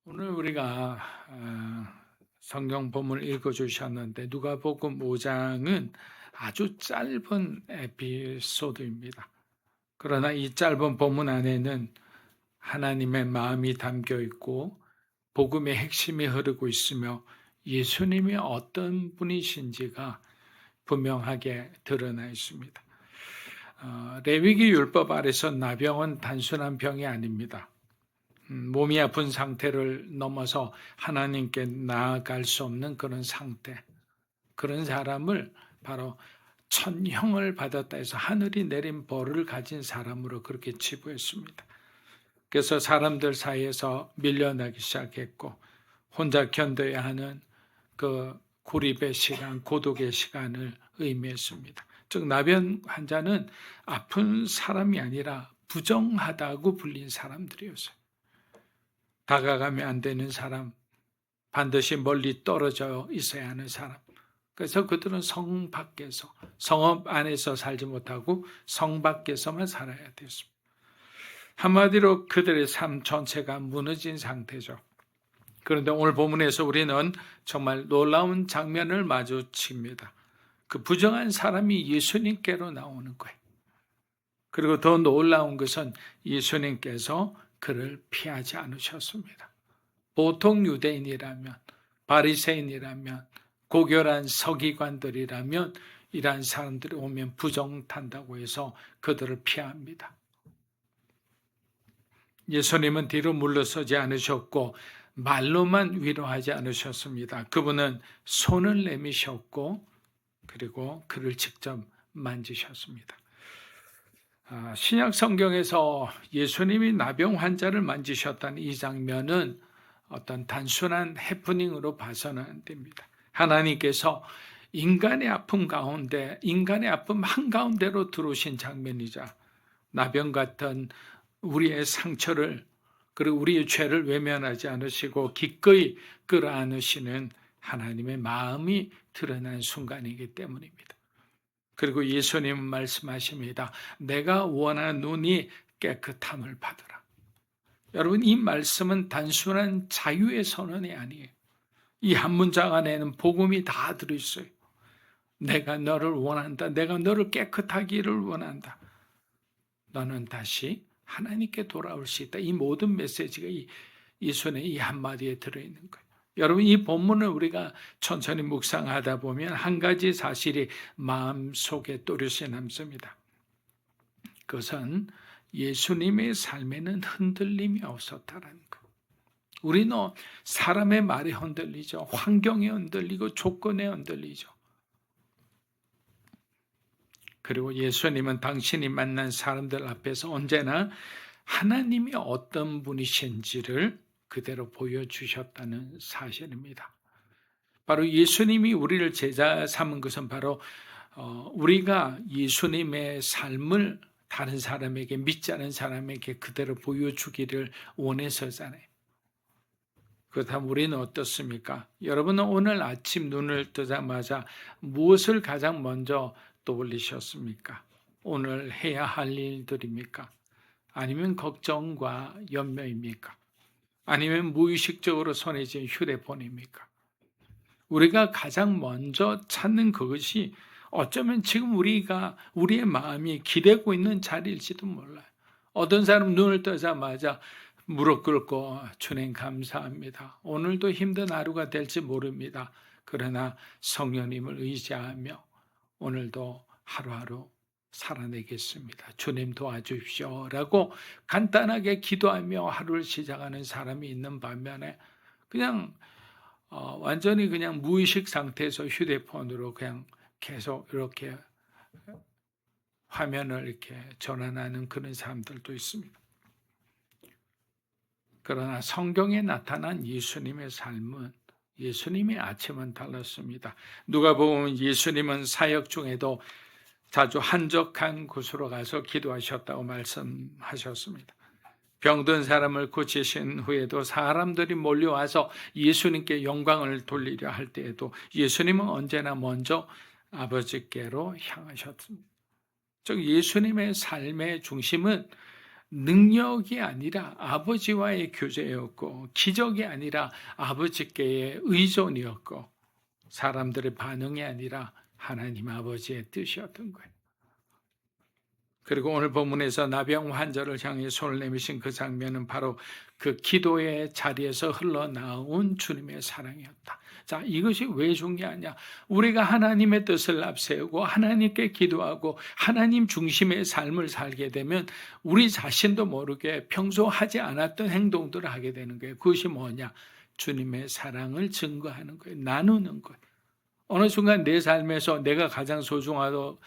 오늘 우리가 성경 본문을 읽어주셨는데 누가복음 5장은 아주 짧은 에피소드입니다. 그러나 이 짧은 본문 안에는 하나님의 마음이 담겨 있고 복음의 핵심이 흐르고 있으며 예수님이 어떤 분이신지가 분명하게 드러나 있습니다. 레위기 율법 아래서 나병은 단순한 병이 아닙니다. 몸이 아픈 상태를 넘어서 하나님께 나아갈 수 없는 그런 상태, 그런 사람을 바로 천형을 받았다 해서 하늘이 내린 벌을 가진 사람으로 그렇게 치부했습니다. 그래서 사람들 사이에서 밀려나기 시작했고 혼자 견뎌야 하는 그 고립의 시간, 고독의 시간을 의미했습니다. 즉 나병 환자는 아픈 사람이 아니라 부정하다고 불린 사람들이었어요. 다가가면 안 되는 사람, 반드시 멀리 떨어져 있어야 하는 사람. 그래서 그들은 성 밖에서, 성읍 안에서 살지 못하고 성 밖에서만 살아야 됐습니다. 한마디로 그들의 삶 전체가 무너진 상태죠. 그런데 오늘 본문에서 우리는 정말 놀라운 장면을 마주칩니다. 그 부정한 사람이 예수님께로 나오는 거예요. 그리고 더 놀라운 것은 예수님께서 그를 피하지 않으셨습니다. 보통 유대인이라면, 바리새인이라면, 고결한 서기관들이라면 이러한 사람들이 오면 부정탄다고 해서 그들을 피합니다. 예수님은 뒤로 물러서지 않으셨고 말로만 위로하지 않으셨습니다. 그분은 손을 내미셨고 그리고 그를 직접 만지셨습니다. 신약 성경에서 예수님이 나병 환자를 만지셨다는 이 장면은 어떤 단순한 해프닝으로 봐서는 안 됩니다. 하나님께서 인간의 아픔 가운데, 인간의 아픔 한가운데로 들어오신 장면이자 나병 같은 우리의 상처를, 그리고 우리의 죄를 외면하지 않으시고 기꺼이 끌어안으시는 하나님의 마음이 드러난 순간이기 때문입니다. 그리고 예수님은 말씀하십니다. 내가 원하노니 깨끗함을 받으라. 여러분, 이 말씀은 단순한 자유의 선언이 아니에요. 이 한 문장 안에는 복음이 다 들어있어요. 내가 너를 원한다. 내가 너를 깨끗하기를 원한다. 너는 다시 하나님께 돌아올 수 있다. 이 모든 메시지가 예수님의 이 한마디에 들어있는 거예요. 여러분, 이 본문을 우리가 천천히 묵상하다 보면 한 가지 사실이 마음속에 또렷이 남습니다. 그것은 예수님의 삶에는 흔들림이 없었다라는 것. 우리는 사람의 말에 흔들리죠. 환경에 흔들리고 조건에 흔들리죠. 그리고 예수님은 당신이 만난 사람들 앞에서 언제나 하나님이 어떤 분이신지를 그대로 보여주셨다는 사실입니다. 바로 예수님이 우리를 제자 삼은 것은 바로 우리가 예수님의 삶을 다른 사람에게, 믿지 않은 사람에게 그대로 보여주기를 원해서잖아요. 그렇다면 우리는 어떻습니까? 여러분은 오늘 아침 눈을 뜨자마자 무엇을 가장 먼저 떠올리셨습니까? 오늘 해야 할 일들입니까? 아니면 걱정과 염려입니까? 아니면 무의식적으로 손에 쥔 휴대폰입니까? 우리가 가장 먼저 찾는 그것이 어쩌면 지금 우리의 마음이 기대고 있는 자리일지도 몰라요. 어떤 사람 눈을 뜨자마자 무릎 꿇고 주님 감사합니다. 오늘도 힘든 하루가 될지 모릅니다. 그러나 성령님을 의지하며 오늘도 하루하루 살아내겠습니다. 주님 도와주십시오. 라고 간단하게 기도하며 하루를 시작하는 사람이 있는 반면에 그냥 완전히 그냥 무의식 상태에서 휴대폰으로 그냥 계속 이렇게 화면을 이렇게 전환하는 그런 사람들도 있습니다. 그러나 성경에 나타난 예수님의 삶은, 예수님의 아침은 달랐습니다. 누가 보면 예수님은 사역 중에도 자주 한적한 곳으로 가서 기도하셨다고 말씀하셨습니다. 병든 사람을 고치신 후에도 사람들이 몰려와서 예수님께 영광을 돌리려 할 때에도 예수님은 언제나 먼저 아버지께로 향하셨습니다. 즉 예수님의 삶의 중심은 능력이 아니라 아버지와의 교제였고 기적이 아니라 아버지께의 의존이었고 사람들의 반응이 아니라 하나님 아버지의 뜻이었던 거예요. 그리고 오늘 본문에서 나병 환자를 향해 손을 내미신 그 장면은 바로 그 기도의 자리에서 흘러나온 주님의 사랑이었다. 자, 이것이 왜 중요하냐? 우리가 하나님의 뜻을 앞세우고 하나님께 기도하고 하나님 중심의 삶을 살게 되면 우리 자신도 모르게 평소 하지 않았던 행동들을 하게 되는 거예요. 그것이 뭐냐? 주님의 사랑을 증거하는 거예요. 나누는 거예요. 어느 순간 내 삶에서 내가 가장 소중하고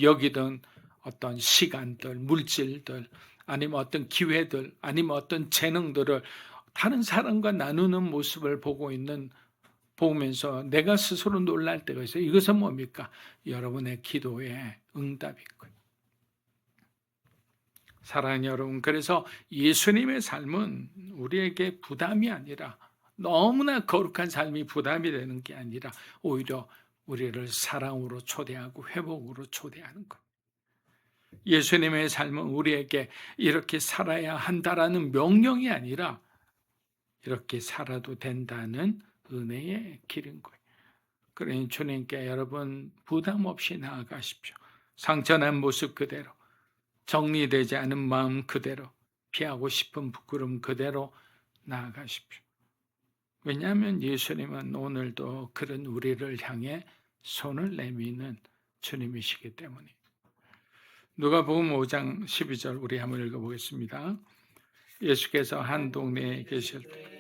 여기던 어떤 시간들, 물질들, 아니면 어떤 기회들, 아니면 어떤 재능들을 다른 사람과 나누는 모습을 보면서 내가 스스로 놀랄 때가 있어요. 이것은 뭡니까? 여러분의 기도의 응답인 거예요. 사랑하는 여러분, 그래서 예수님의 삶은 우리에게 부담이 아니라 너무나 거룩한 삶이 부담이 되는 게 아니라 오히려 우리를 사랑으로 초대하고 회복으로 초대하는 거예요. 예수님의 삶은 우리에게 이렇게 살아야 한다라는 명령이 아니라 이렇게 살아도 된다는 은혜의 길인 거예요. 그러니 주님께 여러분 부담 없이 나아가십시오. 상처난 모습 그대로, 정리되지 않은 마음 그대로, 피하고 싶은 부끄럼 그대로 나아가십시오. 왜냐하면 예수님은 오늘도 그런 우리를 향해 손을 내미는 주님이시기 때문이에요. 누가복음 5장 12절 우리 한번 읽어보겠습니다. 예수께서 한 동네에 계실 때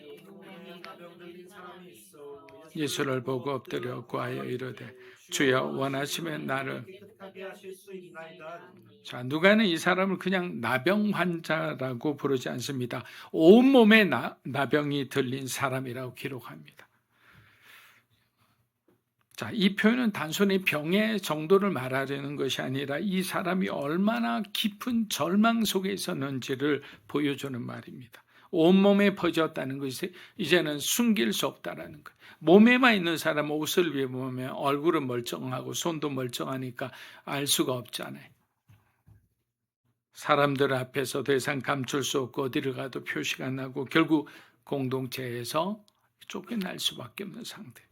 예수를 보고 엎드려 구하여 이르되 주여 원하시면 나를. 자, 누가는 이 사람을 그냥 나병 환자라고 부르지 않습니다. 온몸에 나병이 들린 사람이라고 기록합니다. 자, 이 표현은 단순히 병의 정도를 말하려는 것이 아니라 이 사람이 얼마나 깊은 절망 속에 있었는지를 보여주는 말입니다. 온몸에 퍼졌다는 것이 이제는 숨길 수 없다라는 거예요. 몸에만 있는 사람 옷을 입으면 얼굴은 멀쩡하고 손도 멀쩡하니까 알 수가 없잖아요. 사람들 앞에서 더 이상 감출 수 없고 어디를 가도 표시가 나고 결국 공동체에서 쫓겨날 수밖에 없는 상태.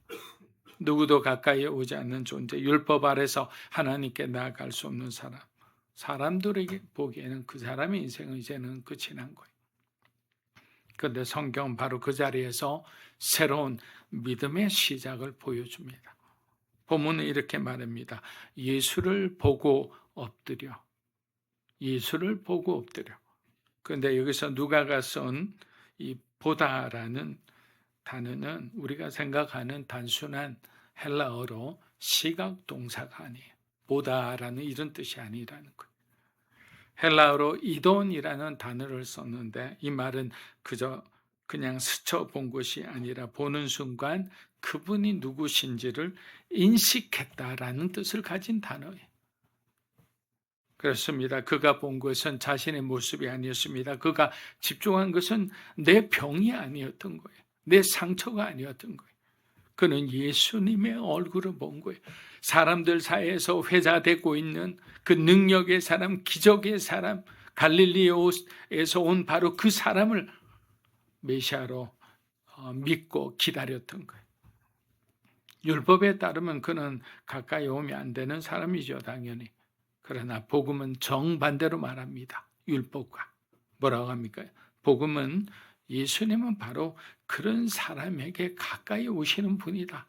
누구도 가까이 오지 않는 존재, 율법 아래서 하나님께 나아갈 수 없는 사람. 사람들에게 보기에는 그 사람의 인생은 이제는 끝이 난 거예요. 그런데 성경은 바로 그 자리에서 새로운 믿음의 시작을 보여줍니다. 본문은 이렇게 말합니다. 예수를 보고 엎드려. 예수를 보고 엎드려. 그런데 여기서 누가가 쓴 이 보다라는 단어는 우리가 생각하는 단순한 헬라어로 시각 동사가 아니에요. 보다라는 이런 뜻이 아니라는 거예요. 헬라어로 이돈이라는 단어를 썼는데 이 말은 그냥 스쳐본 것이 아니라 보는 순간 그분이 누구신지를 인식했다라는 뜻을 가진 단어예요. 그렇습니다. 그가 본 것은 자신의 모습이 아니었습니다. 그가 집중한 것은 내 병이 아니었던 거예요. 내 상처가 아니었던 거예요. 그는 예수님의 얼굴을 본 거예요. 사람들 사이에서 회자되고 있는 그 능력의 사람, 기적의 사람, 갈릴리에서 온 바로 그 사람을 메시아로 믿고 기다렸던 거예요. 율법에 따르면 그는 가까이 오면 안 되는 사람이죠, 당연히. 그러나 복음은 정반대로 말합니다. 율법과. 뭐라고 합니까? 복음은 예수님은 바로 그런 사람에게 가까이 오시는 분이다.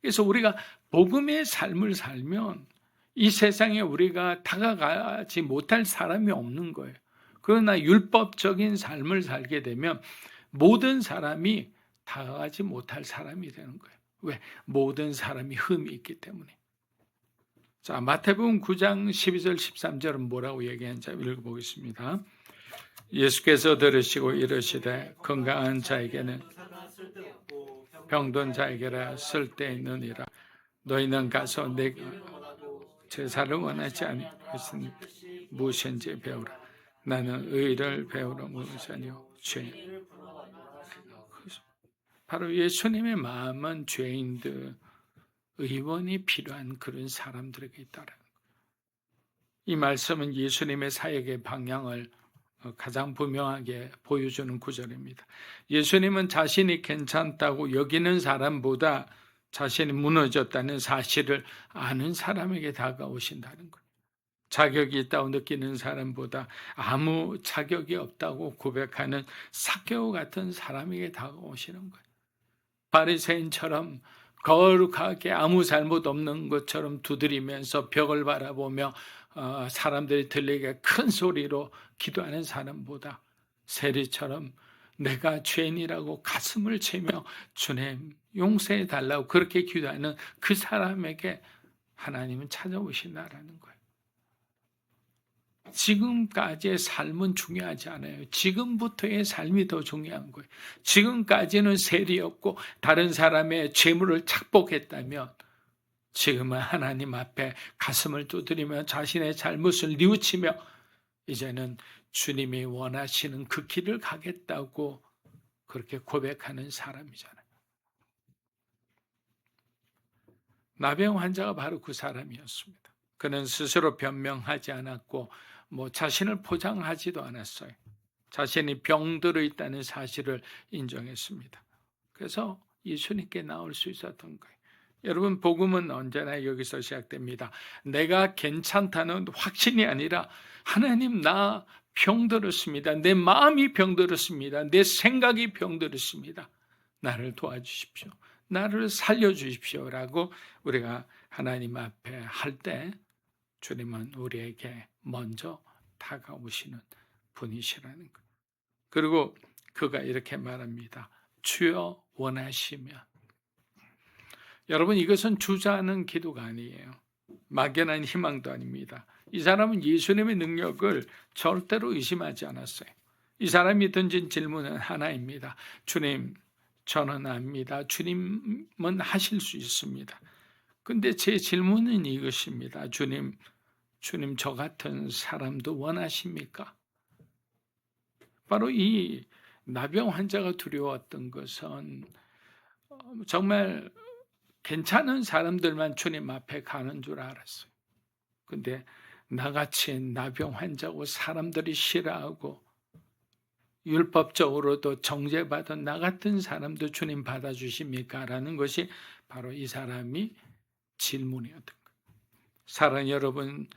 그래서 우리가 복음의 삶을 살면 이 세상에 우리가 다가가지 못할 사람이 없는 거예요. 그러나 율법적인 삶을 살게 되면 모든 사람이 다가가지 못할 사람이 되는 거예요. 왜? 모든 사람이 흠이 있기 때문에. 자, 마태복음 9장 12절 13절은 뭐라고 얘기하는지 읽어보겠습니다. 예수께서 들으시고 이르시되 건강한 자에게는 병든 자에게라 쓸데있느니라. 너희는 가서 내가 제사를 원하지 않으신 무엇인지 배우라. 나는 의를 배우러 무엇이 아니요 죄. 바로 예수님의 마음은 죄인들, 의원이 필요한 그런 사람들에게 있다라는 거예요. 이 말씀은 예수님의 사역의 방향을 가장 분명하게 보여주는 구절입니다. 예수님은 자신이 괜찮다고 여기는 사람보다 자신이 무너졌다는 사실을 아는 사람에게 다가오신다는 거예요. 자격이 있다고 느끼는 사람보다 아무 자격이 없다고 고백하는 삭개오 같은 사람에게 다가오시는 거예요. 바리새인처럼 거룩하게 아무 잘못 없는 것처럼 두드리면서 벽을 바라보며 사람들이 들리게 큰 소리로 기도하는 사람보다 세리처럼 내가 죄인이라고 가슴을 치며 주님 용서해 달라고 그렇게 기도하는 그 사람에게 하나님은 찾아오신다라는 거예요. 지금까지의 삶은 중요하지 않아요. 지금부터의 삶이 더 중요한 거예요. 지금까지는 세리였고 다른 사람의 죄물을 착복했다면 지금은 하나님 앞에 가슴을 두드리며 자신의 잘못을 뉘우치며 이제는 주님이 원하시는 그 길을 가겠다고 그렇게 고백하는 사람이잖아요. 나병 환자가 바로 그 사람이었습니다. 그는 스스로 변명하지 않았고 자신을 포장하지도 않았어요. 자신이 병들어 있다는 사실을 인정했습니다. 그래서 예수님께 나올 수 있었던 거예요. 여러분, 복음은 언제나 여기서 시작됩니다. 내가 괜찮다는 확신이 아니라 하나님 나 병들었습니다. 내 마음이 병들었습니다. 내 생각이 병들었습니다. 나를 도와주십시오. 나를 살려주십시오. 라고 우리가 하나님 앞에 할 때 주님은 우리에게 먼저 다가오시는 분이시라는 거예요. 그리고 그가 이렇게 말합니다. 주여 원하시면. 여러분, 이것은 주저하는 기도가 아니에요. 막연한 희망도 아닙니다. 이 사람은 예수님의 능력을 절대로 의심하지 않았어요. 이 사람이 던진 질문은 하나입니다. 주님, 저는 압니다. 주님은 하실 수 있습니다. 근데 제 질문은 이것입니다. 주님 저 같은 사람도 원하십니까? 바로 이 나병 환자가 두려웠던 것은 정말 괜찮은 사람들만 주님 앞에 가는 줄 알았어요. 근데 나같이 나병 환자고 사람들이 싫어하고 율법적으로도 정죄받은 나 같은 사람도 주님 받아주십니까? 라는 것이 바로 이 사람이 질문이었던 거예요. 사랑하는 여러분,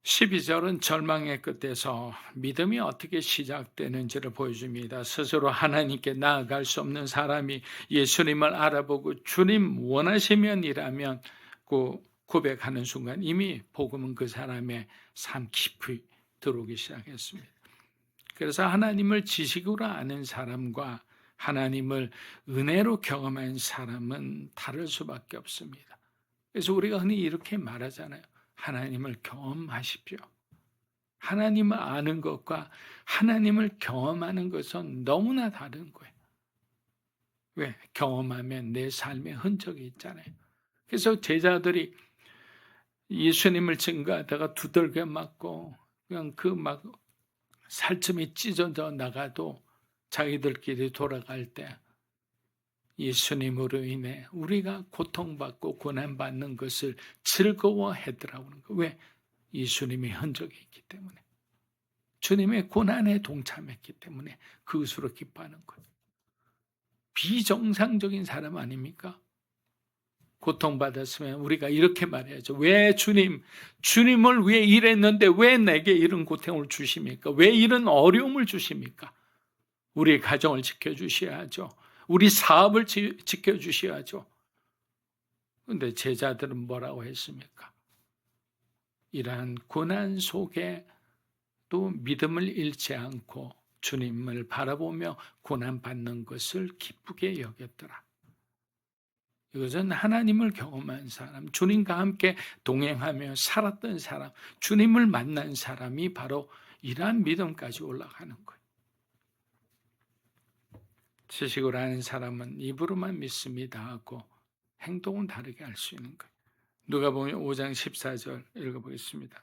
12절은 절망의 끝에서 믿음이 어떻게 시작되는지를 보여줍니다. 스스로 하나님께 나아갈 수 없는 사람이 예수님을 알아보고 주님 원하시면이라면 고백하는 순간 이미 복음은 그 사람의 삶 깊이 들어오기 시작했습니다. 그래서 하나님을 지식으로 아는 사람과 하나님을 은혜로 경험한 사람은 다를 수밖에 없습니다. 그래서 우리가 흔히 이렇게 말하잖아요. 하나님을 경험하십시오. 하나님을 아는 것과 하나님을 경험하는 것은 너무나 다른 거예요. 왜? 경험하면 내 삶에 흔적이 있잖아요. 그래서 제자들이 예수님을 증거하다가 두들겨 맞고 그냥 살점이 찢어져 나가도 자기들끼리 돌아갈 때 예수님으로 인해 우리가 고통받고 고난받는 것을 즐거워하더라고요. 왜? 예수님의 흔적이 있기 때문에. 주님의 고난에 동참했기 때문에 그것으로 기뻐하는 거예요. 비정상적인 사람 아닙니까? 고통받았으면 우리가 이렇게 말해야죠. 왜 주님을 위해 일했는데 왜 내게 이런 고통을 주십니까? 왜 이런 어려움을 주십니까? 우리의 가정을 지켜주셔야죠. 우리 사업을 지켜주셔야죠. 그런데 제자들은 뭐라고 했습니까? 이러한 고난 속에 또 믿음을 잃지 않고 주님을 바라보며 고난받는 것을 기쁘게 여겼더라. 이것은 하나님을 경험한 사람, 주님과 함께 동행하며 살았던 사람, 주님을 만난 사람이 바로 이러한 믿음까지 올라가는 거예요. 지식을 아는 사람은 입으로만 믿습니다 하고 행동은 다르게 할 수 있는 거예요. 누가복음 5장 14절 읽어보겠습니다.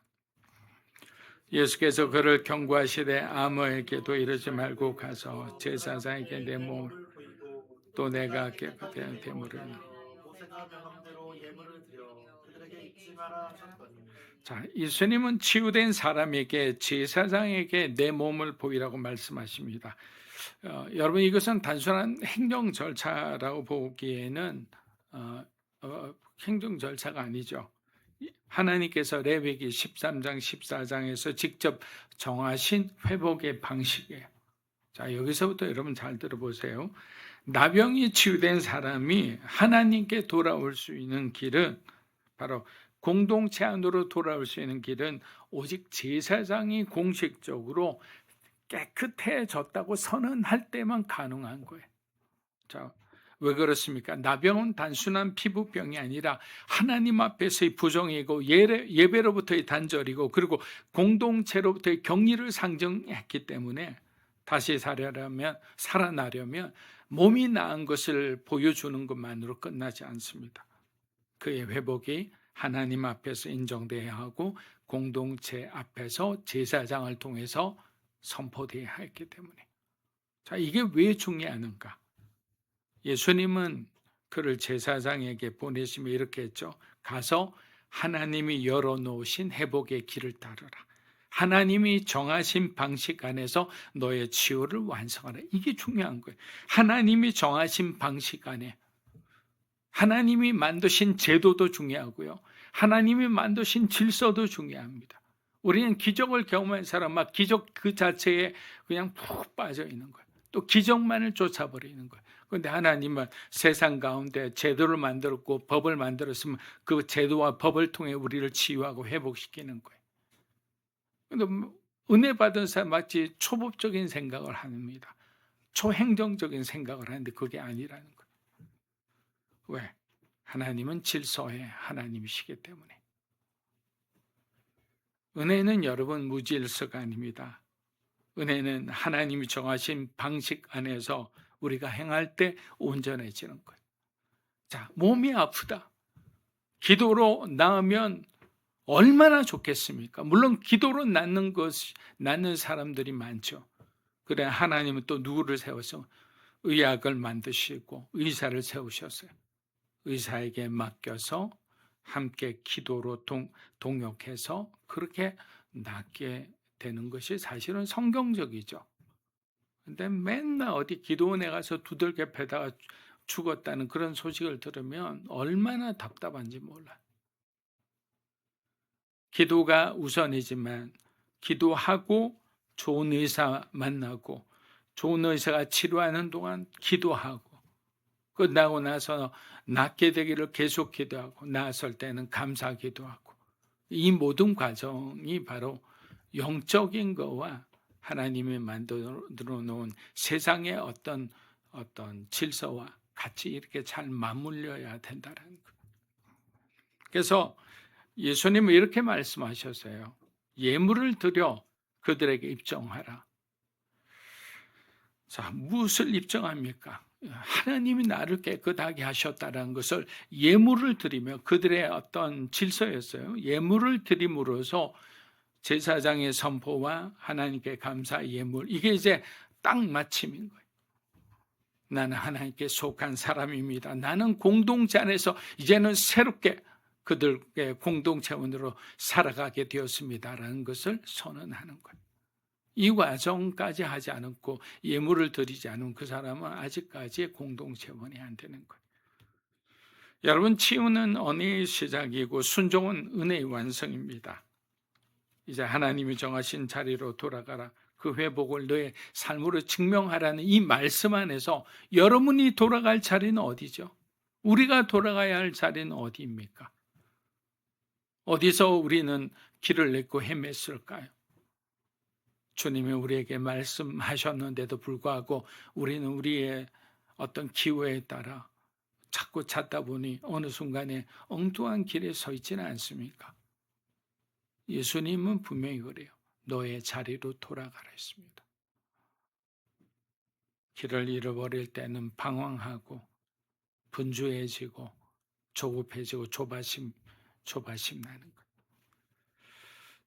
예수께서 그를 경고하시되 아무에게도 이르지 말고 가서 제사장에게 내 몸을 또 내가 깨끗한 대물을 자, 예수님은 치유된 사람에게 제사장에게 내 몸을 보이라고 말씀하십니다. 여러분 이것은 단순한 행정 절차라고 보기에는 행정 절차가 아니죠. 하나님께서 레위기 13장 14장에서 직접 정하신 회복의 방식이에요. 자, 여기서부터 여러분 잘 들어보세요. 나병이 치유된 사람이 하나님께 돌아올 수 있는 길은 바로 공동체 안으로 돌아올 수 있는 길은 오직 제사장이 공식적으로 깨끗해졌다고 선언할 때만 가능한 거예요. 자, 왜 그렇습니까? 나병은 단순한 피부병이 아니라 하나님 앞에서의 부정이고 예배로부터의 단절이고 그리고 공동체로부터의 격리를 상징했기 때문에 다시 살아나려면 몸이 나은 것을 보여주는 것만으로 끝나지 않습니다. 그의 회복이 하나님 앞에서 인정돼야 하고 공동체 앞에서 제사장을 통해서 선포돼야 했기 때문에. 자, 이게 왜 중요한가? 예수님은 그를 제사장에게 보내시며 이렇게 했죠. 가서 하나님이 열어놓으신 회복의 길을 따르라. 하나님이 정하신 방식 안에서 너의 치유를 완성하라. 이게 중요한 거예요. 하나님이 정하신 방식 안에 하나님이 만드신 제도도 중요하고요. 하나님이 만드신 질서도 중요합니다. 우리는 기적을 경험한 사람 막 기적 그 자체에 그냥 푹 빠져 있는 거예요. 또 기적만을 쫓아버리는 거예요. 그런데 하나님은 세상 가운데 제도를 만들었고 법을 만들었으면 그 제도와 법을 통해 우리를 치유하고 회복시키는 거예요. 그런데 은혜 받은 사람 마치 초법적인 생각을 합니다. 초행정적인 생각을 하는데 그게 아니라는 거예요. 왜? 하나님은 질서의 하나님이시기 때문에. 은혜는 여러분 무질서가 아닙니다. 은혜는 하나님이 정하신 방식 안에서 우리가 행할 때 온전해지는 거예요. 자, 몸이 아프다. 기도로 나으면 얼마나 좋겠습니까? 물론 기도로 낫는 사람들이 많죠. 그래 하나님은 또 누구를 세워서 의학을 만드시고 의사를 세우셨어요. 의사에게 맡겨서 함께 기도로 동역해서 그렇게 낫게 되는 것이 사실은 성경적이죠. 근데 맨날 어디 기도원에 가서 두들겨 패다가 죽었다는 그런 소식을 들으면 얼마나 답답한지 몰라요. 기도가 우선이지만 기도하고 좋은 의사 만나고 좋은 의사가 치료하는 동안 기도하고 끝나고 나서 낫게 되기를 계속 기도하고 나았을 때는 감사 기도하고 이 모든 과정이 바로 영적인 거와 하나님이 만들어 놓은 세상의 어떤 질서와 같이 이렇게 잘 맞물려야 된다는 거예요. 그래서 예수님은 이렇게 말씀하셨어요. 예물을 드려 그들에게 입증하라. 자, 무엇을 입증합니까? 하나님이 나를 깨끗하게 하셨다는 것을 예물을 드리며 그들의 어떤 질서였어요. 예물을 드림으로써 제사장의 선포와 하나님께 감사 예물, 이게 이제 딱 맞춤인 거예요. 나는 하나님께 속한 사람입니다. 나는 공동체 안에서 이제는 새롭게 그들의 공동체원으로 살아가게 되었습니다라는 것을 선언하는 거예요. 이 과정까지 하지 않았고 예물을 드리지 않은 그 사람은 아직까지 공동체원이 안 되는 거예요. 여러분, 치유는 언어의 시작이고 순종은 은혜의 완성입니다. 이제 하나님이 정하신 자리로 돌아가라. 그 회복을 너의 삶으로 증명하라는 이 말씀 안에서 여러분이 돌아갈 자리는 어디죠? 우리가 돌아가야 할 자리는 어디입니까? 어디서 우리는 길을 잃고 헤맸을까요? 주님이 우리에게 말씀하셨는데도 불구하고 우리는 우리의 어떤 기호에 따라 자꾸 찾다 보니 어느 순간에 엉뚱한 길에 서 있지는 않습니까? 예수님은 분명히 그래요. 너의 자리로 돌아가라 했습니다. 길을 잃어버릴 때는 방황하고 분주해지고 조급해지고 조바심 나는 것.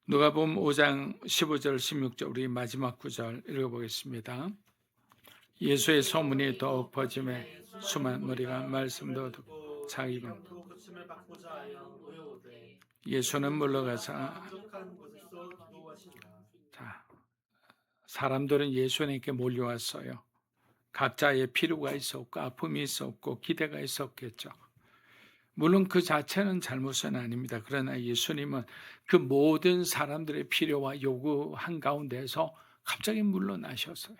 누가복음 5장 15절 16절 우리 마지막 구절 읽어보겠습니다. 예수의 소문이 더욱 퍼짐에 수많은 무리가 말씀도 듣고 자기는 예수는 물러가서 한적한 곳에서 기도하시니라. 자, 사람들은 예수님께 몰려왔어요. 각자의 필요가 있었고 아픔이 있었고 기대가 있었겠죠. 물론 그 자체는 잘못은 아닙니다. 그러나 예수님은 그 모든 사람들의 필요와 요구 한가운데서 갑자기 물러나셨어요.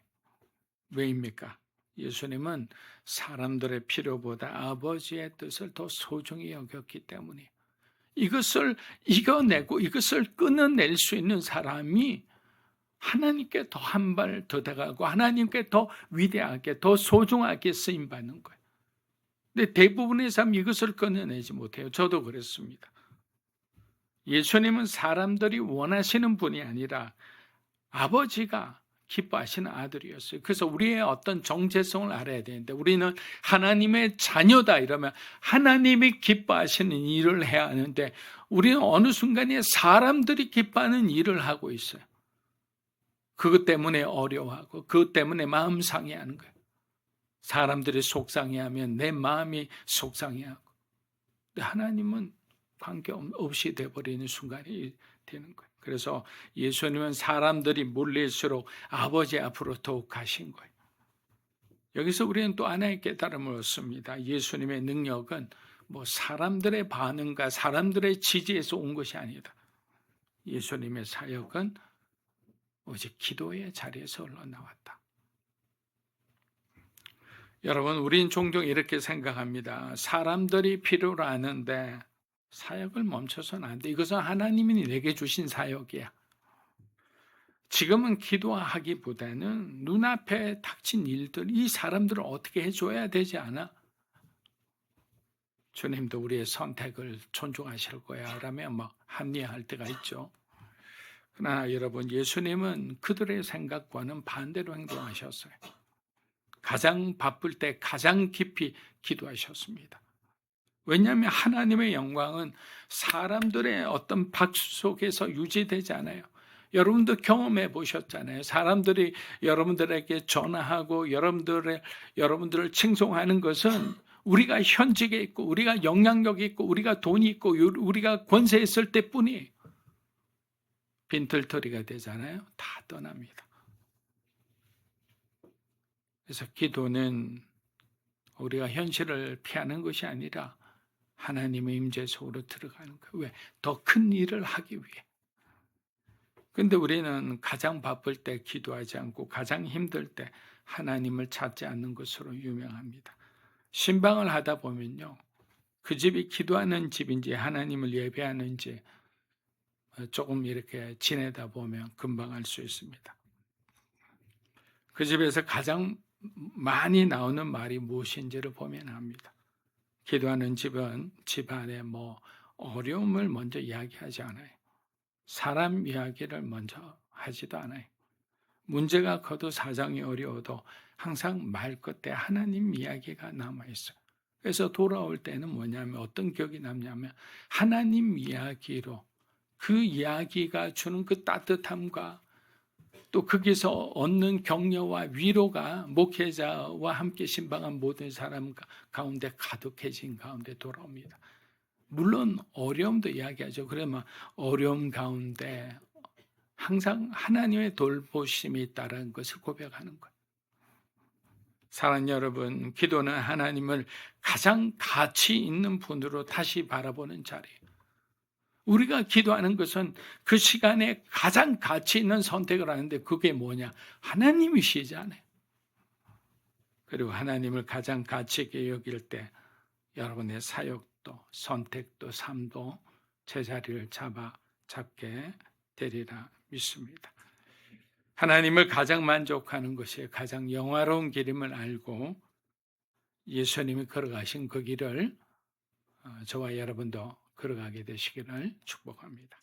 왜입니까? 예수님은 사람들의 필요보다 아버지의 뜻을 더 소중히 여겼기 때문에 이것을 이겨내고 이것을 끊어낼 수 있는 사람이 하나님께 더 한 발 더 다가가고 하나님께 더 위대하게 더 소중하게 쓰임받는 거예요. 근데 대부분의 사람이 이것을 끊어내지 못해요. 저도 그랬습니다. 예수님은 사람들이 원하시는 분이 아니라 아버지가 기뻐하시는 아들이었어요. 그래서 우리의 어떤 정체성을 알아야 되는데 우리는 하나님의 자녀다 이러면 하나님이 기뻐하시는 일을 해야 하는데 우리는 어느 순간에 사람들이 기뻐하는 일을 하고 있어요. 그것 때문에 어려워하고 그것 때문에 마음 상해하는 거예요. 사람들이 속상해하면 내 마음이 속상해하고 하나님은 관계없이 돼버리는 순간이 되는 거예요. 그래서 예수님은 사람들이 몰릴수록 아버지 앞으로 더욱 가신 거예요. 여기서 우리는 또 하나의 깨달음을 얻습니다. 예수님의 능력은 뭐 사람들의 반응과 사람들의 지지에서 온 것이 아니다. 예수님의 사역은 오직 기도의 자리에서 흘러나왔다. 여러분, 우린 종종 이렇게 생각합니다. 사람들이 필요로 하는데 사역을 멈춰서는 안 돼. 이것은 하나님이 내게 주신 사역이야. 지금은 기도하기보다는 눈앞에 닥친 일들, 이 사람들을 어떻게 해줘야 되지 않아? 주님도 우리의 선택을 존중하실 거야. 라면 막 합리화할 때가 있죠. 그러나 여러분, 예수님은 그들의 생각과는 반대로 행동하셨어요. 가장 바쁠 때 가장 깊이 기도하셨습니다. 왜냐하면 하나님의 영광은 사람들의 어떤 박수 속에서 유지되지 않아요. 여러분도 경험해 보셨잖아요. 사람들이 여러분들에게 전화하고 여러분들을 칭송하는 것은 우리가 현직에 있고 우리가 영향력이 있고 우리가 돈이 있고 우리가 권세 있을 때뿐이에요. 빈털터리가 되잖아요. 다 떠납니다. 그래서 기도는 우리가 현실을 피하는 것이 아니라 하나님의 임재 속으로 들어가는 거예요. 왜? 더 큰 일을 하기 위해. 근데 우리는 가장 바쁠 때 기도하지 않고 가장 힘들 때 하나님을 찾지 않는 것으로 유명합니다. 신방을 하다 보면요. 그 집이 기도하는 집인지 하나님을 예배하는지 조금 이렇게 지내다 보면 금방 알 수 있습니다. 그 집에서 가장 많이 나오는 말이 무엇인지를 보면 압니다. 기도하는 집은 집안에 어려움을 먼저 이야기하지 않아요. 사람 이야기를 먼저 하지도 않아요. 문제가 커도 사정이 어려워도 항상 말 끝에 하나님 이야기가 남아있어요. 그래서 돌아올 때는 뭐냐면 어떤 기억이 남냐면 하나님 이야기로 그 이야기가 주는 그 따뜻함과 또 거기서 얻는 격려와 위로가 목회자와 함께 신방한 모든 사람 가운데 가득해진 가운데 돌아옵니다. 물론 어려움도 이야기하죠. 그러면 어려움 가운데 항상 하나님의 돌보심이 있다는 것을 고백하는 거예요. 사랑하는 여러분, 기도는 하나님을 가장 가치 있는 분으로 다시 바라보는 자리예요. 우리가 기도하는 것은 그 시간에 가장 가치 있는 선택을 하는데 그게 뭐냐? 하나님이시잖아요. 그리고 하나님을 가장 가치 있게 여길 때 여러분의 사역도 선택도 삶도 제자리를 잡게 되리라 믿습니다. 하나님을 가장 만족하는 것이 가장 영화로운 길임을 알고 예수님이 걸어가신 그 길을 저와 여러분도 걸어가게 되시기를 축복합니다.